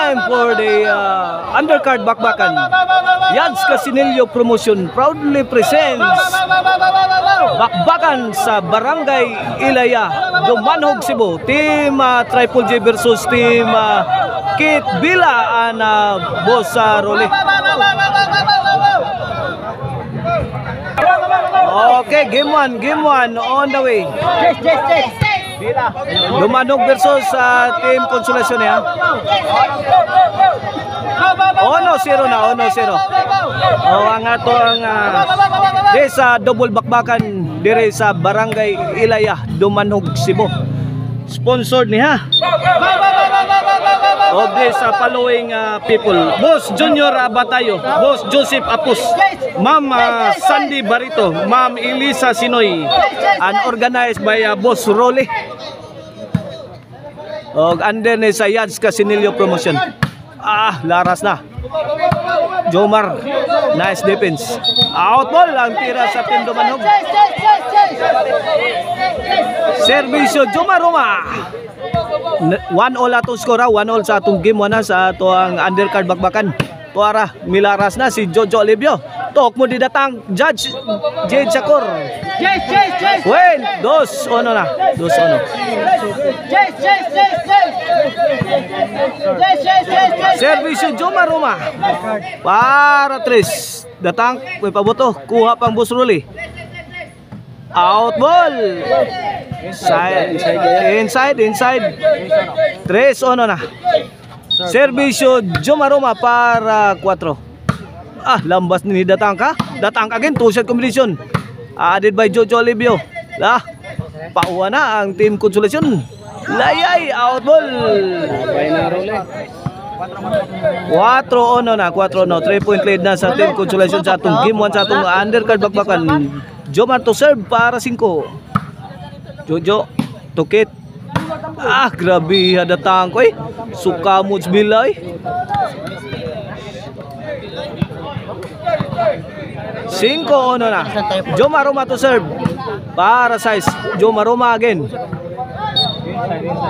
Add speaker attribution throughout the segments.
Speaker 1: time for the undercard bakbakan. Yads Casinillo Promotion proudly presents bakbakan sa Barangay Ilaya, Dumanhog, Cebu. Team Triple J versus Team Kit Bila and Boss Rolly. Okay, game 1 on the way. Dumanhog versus Team Consolation ya. 1-0 na, 1-0. Ang ato ang sa double bakbakan dire sa Barangay Ilaya, Dumanhog, Cebu. Sponsored niya of this following people: Boss Junior Batayo, Boss Joseph Apus, Ma'am Sandy Barito, Ma'am Elisa Sinoy, and organized by Boss Rolly. And then sa Yads Casinillo Promotion. Laras na. Jomar, nice defense. Out ball ang tira sa Team Dumanhog. Servisyo Jomar Roma. 1-all atong score, 1-all sa atong game 1 sa ato ang undercard bakbakan. Tuara, milaras na si Jojo Olivio. Tok mo didatang Judge Jade Chacor. Win, 2-1 na. 2-1. Servisyo Jomar Roma. Para 3. Datang, may paboto. Kuha pang Boss Rolly. Out ball. Inside. 3-1 na. Servisyo Jomar Roma para 4. Lambas ni Datang ka. Datang again, 2-shot combination. Added by Jojo Olivio. Pauwa na ang Team Consolation. Layay, out ball. 4-1 na, 4-1. 3-point lead na sa Team Consolation sa atong game 1 sa atong undercard bakbakan. Jomar to serve para 5. Jojo, Tukit. Grabe Datang ko suka mo bilay. 5-1 na. Jomar Roma to serve para size. Jomar Roma again.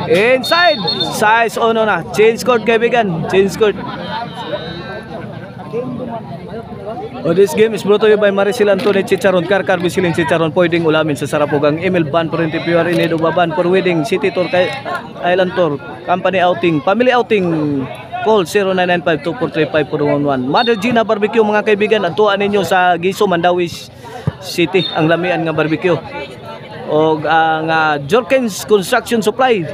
Speaker 1: Inside. Size 1 na. Change court kaibigan. Change court. This game is brought to you by Maricel Antonio Chicharon, Karkar Bisilin Chicharon. Pwedeng ulamin sa Sarapugang. Email ban for NTPR in Edubaban for wedding, city tour, island tour, company outing, family outing. Call 0995-243-5411. Mother Gina Barbecue mga kaibigan. Atuan ninyo sa Giso, Mandawi City ang lamian nga barbecue. O ang Jorkins Construction Supply.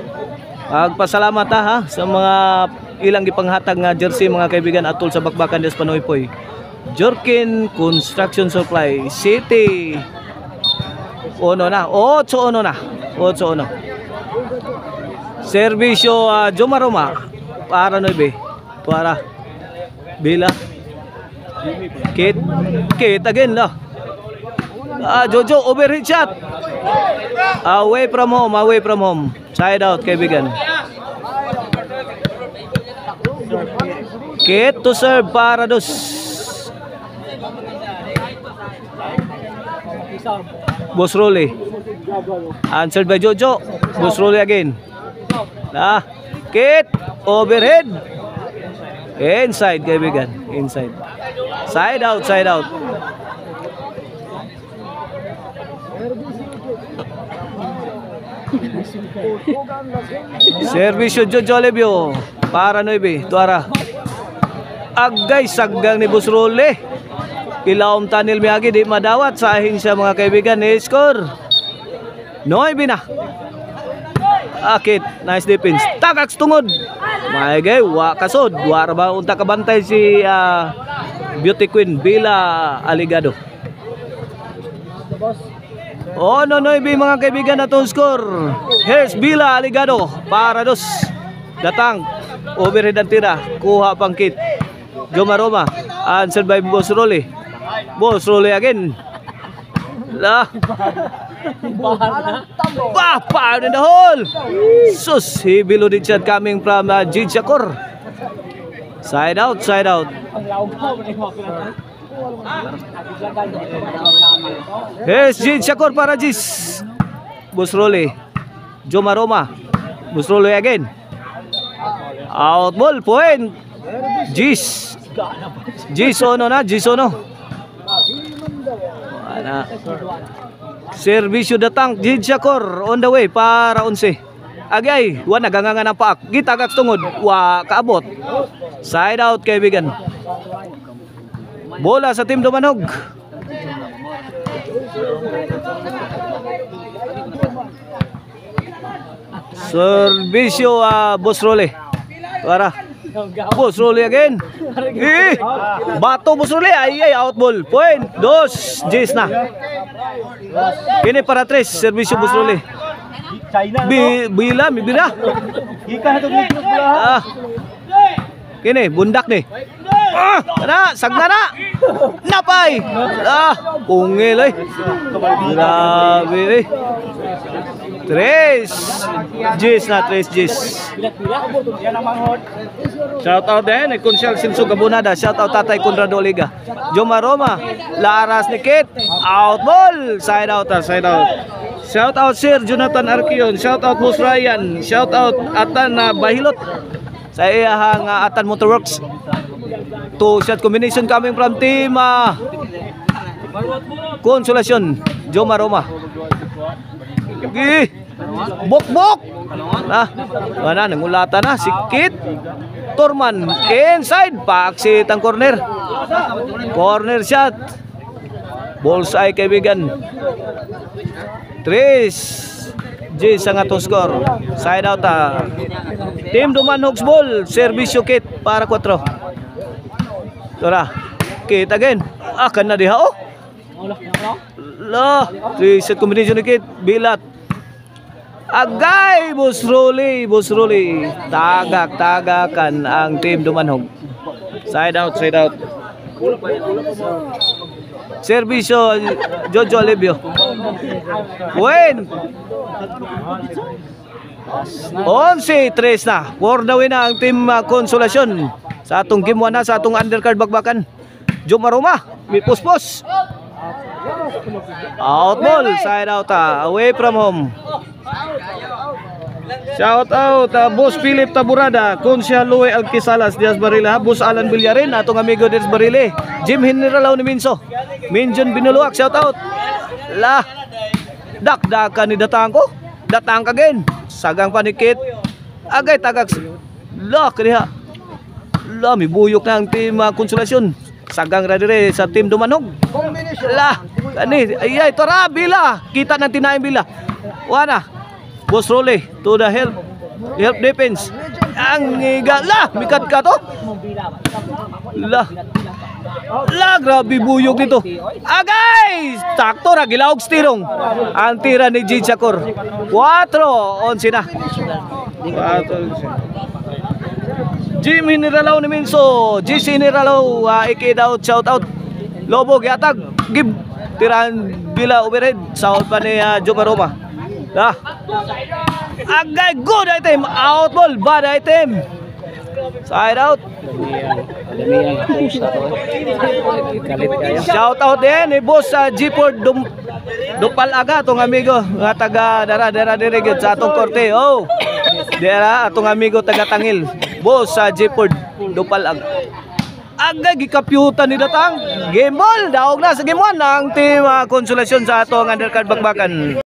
Speaker 1: Magpasalamat sa mga ilang ipanghatag nga jersey mga kaibigan atol sa bakbakan des Panoypoy. Jorkin Construction Supply City. 8-1 na. 8-1. Servisyo Jomar Roma para 9. Para Bila. Kit again lah. Jojo overhead shot. Away from home. Side out kaibigan. Kit to serve para 2. Boss Rolly. Answered by Jojo. Boss Rolly again. Kit. Overhead. Inside kaibigan. Inside. Side out. Servisyo Jojo Olivio para 9. Tuara. Agay saggang ni Boss Rolly. Kilawom Tanil Miyagi di madawat sa ahinsya mga kaibigan. Score 9 na. Kit, nice defense. Tagaks tungod. Maigay, kasod. Wara ba unta kabantay si Beauty Queen Bila Aligado. 9 mga kaibigan na itong score. Here's Bila Aligado para 2. Datang. Overhead ang tira. Kuha pang Kit. Jomar Roma. Answered by Boss Rolly. Boss Rolly again. Pound in the hole. Sus, heavy loaded shot coming from Jade Chacor. Side out. Here's Jade Chacor para Jis. Boss Rolly. Jomar Roma. Boss Rolly again. Out ball, point. Gis. Gis ono na, Gis ono. Ana. Servisyo datang Jid Shakor on the way para 11. Agay, wa nagangangan ang paak. Gitagak tungod, wa kaabot. Side out kaibigan. Bola sa Team Dumanog. Servisyo Boss Role. Para Boss Role again. Bato Boss Role. Ay, out ball. Point. 2. Jace na. Kini para 3. Servisyo Boss Role. Bila. Kini, bundak ni. Sagna na. Napay. Pungil eh. Grabe eh. 3 Gis na, 3 Gis. Shout out din Konsyal Silso Gabunada. Shout out Tatay Conrado Oliga. Joma Roma, Laras ni Kit. Out ball. Side out. Shout out Sir Jonathan Arquion. Shout out Boss Ryan. Shout out Atan Bahilot. Sa iyahang Atan Motorworks. 2 shot combination coming from Team Konsolasyon. Joma Roma. Bok. Mana nangulata na Sikit. Turman inside, paaksit ang corner. Corner shot. Bullseye kaibigan. 3 Gis ang atong score. Side out Team Dumanogs ball. Servisyo Kit para 4. Tora. Kit again. Akan na diha oh. La, 3 set combination ni Kit. Bilat. Agay, Boss Rolly. Tagakan ang Team Dumanog. Side out. Servisyo Jojo Alivio. Win. 11-3 na. For the win na ang Team Konsolasyon. Sa atong game 1 na, sa atong undercard bakbakan. Joma Roma, may puspos. Out ball, side out away from home. Shout out Boss Philip Taburada, Konsyal Louie Alquisalas, Diaz Barila, Boss Alan Villarin, atong amigo Diaz Barile, Jim Generalaw ni Minso, Minjon Binuluak, shout out. La, dakdakan ni Datang again, sagang panikit, agay tagak, la, kaniha, la, may buyok na ang Team Konsolasyon, sagang radire sa Team Dumanog, la, kani, ay, tora, bila, kita ng tinayin bila, wana, Boss Role to the help defense. Ang la, mikat ka to. La, grabe buyog nito. Agay! Sakto ra gilawog stirong. Ang tira ni Jid Shakor. 4-11 na. Jim Generalaw ni Minso, GC Generalaw, ikid-out, shout out. Lobo giatag, give tirahan bila overhead sa pa ni Joma Roma. Agay, good item, out ball, bad item. Side out. Shout out din ni Boss G-Port Dupal Aga, atong amigo nga taga dara dirigid sa atong korte. Oh, dara atong amigo taga Tangil. Boss G-Port Dupal Aga. Agay gikapyutan ni Datang. Game ball, daog na sa game 1 ang Team Konsolasyon sa atong undercard bakbakan.